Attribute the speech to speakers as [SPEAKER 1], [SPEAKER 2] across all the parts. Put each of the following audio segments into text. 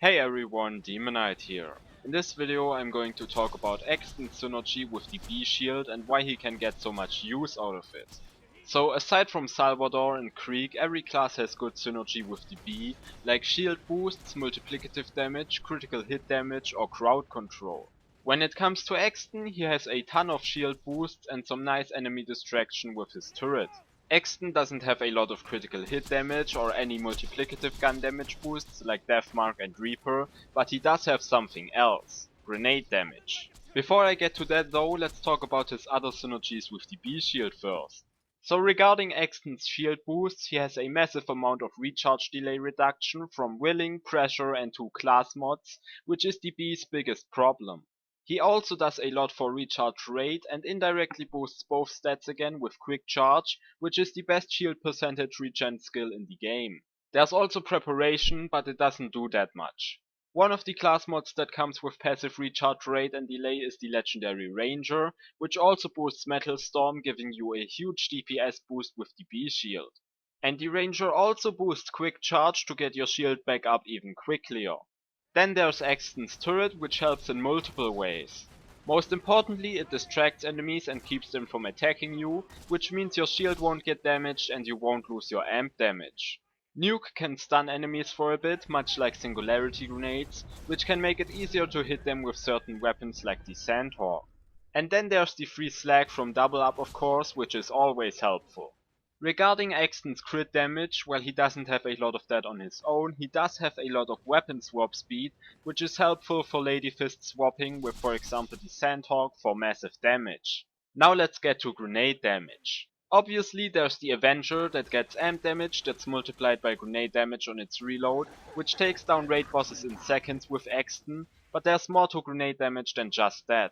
[SPEAKER 1] Hey everyone, Demonite here. In this video I'm going to talk about Axton's synergy with the B shield and why he can get so much use out of it. So aside from Salvador and Krieg, every class has good synergy with the B, like shield boosts, multiplicative damage, critical hit damage or crowd control. When it comes to Axton, he has a ton of shield boosts and some nice enemy distraction with his turret. Axton doesn't have a lot of critical hit damage or any multiplicative gun damage boosts like Deathmark and Reaper, but he does have something else: grenade damage. Before I get to that though, let's talk about his other synergies with the B shield first. So regarding Axton's shield boosts, he has a massive amount of recharge delay reduction from willing, pressure and 2 class mods, which is the B's biggest problem. He also does a lot for recharge rate and indirectly boosts both stats again with quick charge, which is the best shield percentage regen skill in the game. There's also preparation, but it doesn't do that much. One of the class mods that comes with passive recharge rate and delay is the legendary Ranger, which also boosts Metal Storm, giving you a huge DPS boost with the B shield. And the Ranger also boosts quick charge to get your shield back up even quicker. Then there's Axton's turret, which helps in multiple ways. Most importantly, it distracts enemies and keeps them from attacking you, which means your shield won't get damaged and you won't lose your amp damage. Nuke can stun enemies for a bit, much like singularity grenades, which can make it easier to hit them with certain weapons like the Sandhawk. And then there's the free slag from double up of course, which is always helpful. Regarding Axton's crit damage, while he doesn't have a lot of that on his own, he does have a lot of weapon swap speed, which is helpful for Lady Fist swapping with for example the Sandhawk for massive damage. Now let's get to grenade damage. Obviously there's the Avenger that gets amp damage that's multiplied by grenade damage on its reload, which takes down raid bosses in seconds with Axton, but there's more to grenade damage than just that.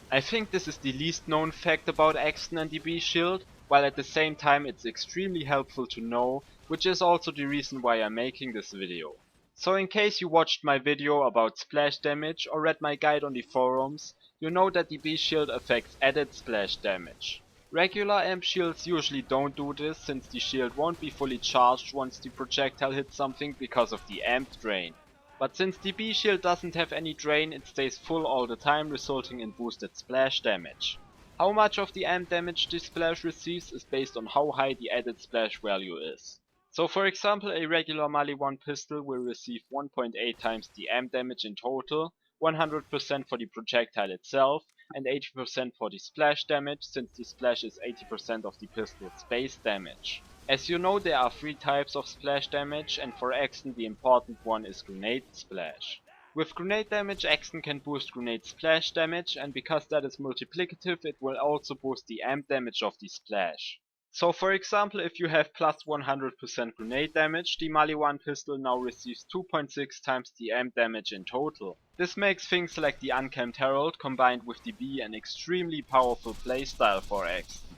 [SPEAKER 1] I think this is the least known fact about Axton and the B shield, while at the same time it's extremely helpful to know, which is also the reason why I'm making this video. So in case you watched my video about splash damage or read my guide on the forums, you know that the B shield affects added splash damage. Regular amp shields usually don't do this, since the shield won't be fully charged once the projectile hits something because of the amp drain. But since the B shield doesn't have any drain, it stays full all the time, resulting in boosted splash damage. How much of the amp damage this splash receives is based on how high the added splash value is. So for example, a regular Mali 1 pistol will receive 1.8 times the amp damage in total, 100% for the projectile itself, and 80% for the splash damage, since the splash is 80% of the pistol's base damage. As you know, there are 3 types of splash damage, and for Axton the important one is grenade splash. With grenade damage, Axton can boost grenade splash damage, and because that is multiplicative it will also boost the amp damage of the splash. So for example, if you have plus 100% grenade damage, the Mali 1 pistol now receives 2.6 times the amp damage in total. This makes things like the Unkempt Herald combined with the B an extremely powerful playstyle for Axton.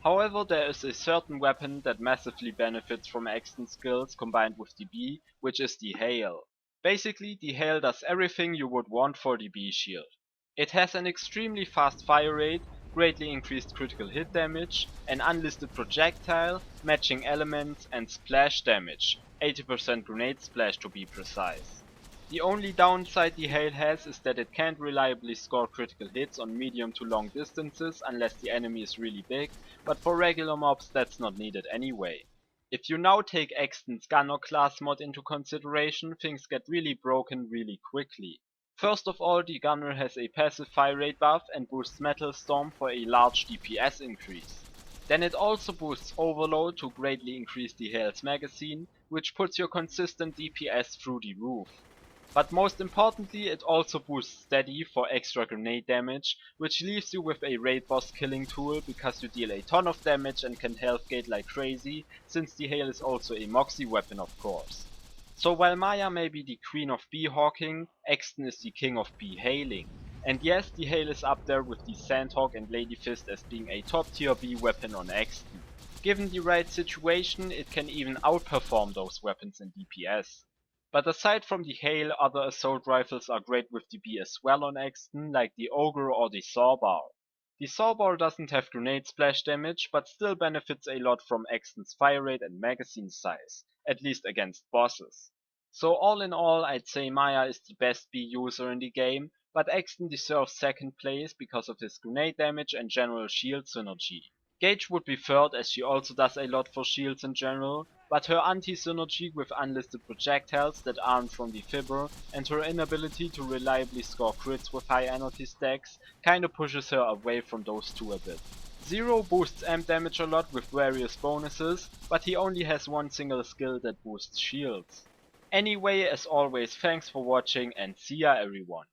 [SPEAKER 1] However, there is a certain weapon that massively benefits from Axton skills combined with the B, which is the Hail. Basically, the Hail does everything you would want for the B shield. It has an extremely fast fire rate, greatly increased critical hit damage, an unlisted projectile, matching elements, and splash damage, 80% grenade splash to be precise. The only downside the Hail has is that it can't reliably score critical hits on medium to long distances unless the enemy is really big, but for regular mobs that's not needed anyway. If you now take Axton's Gunner class mod into consideration, things get really broken really quickly. First of all, the Gunner has a passive fire rate buff and boosts Metal Storm for a large DPS increase. Then it also boosts Overload to greatly increase the Hail's magazine, which puts your consistent DPS through the roof. But most importantly, it also boosts Steady for extra grenade damage, which leaves you with a raid boss killing tool because you deal a ton of damage and can health gate like crazy, since the Hail is also a Moxie weapon of course. So while Maya may be the queen of bee hawking, Axton is the king of bee hailing. And yes, the Hail is up there with the Sandhawk and Lady Fist as being a top tier bee weapon on Axton. Given the right situation, it can even outperform those weapons in DPS. But aside from the Hail, other assault rifles are great with the B as well on Axton, like the Ogre or the Sawbar. The Sawbar doesn't have grenade splash damage, but still benefits a lot from Axton's fire rate and magazine size, at least against bosses. So all in all, I'd say Maya is the best B user in the game, but Axton deserves second place because of his grenade damage and general shield synergy. Gage would be third as she also does a lot for shields in general, but her anti-synergy with unlisted projectiles that aren't from the Fibber and her inability to reliably score crits with high energy stacks kinda pushes her away from those two a bit. Zero boosts amp damage a lot with various bonuses, but he only has one single skill that boosts shields. Anyway, as always, thanks for watching and see ya everyone.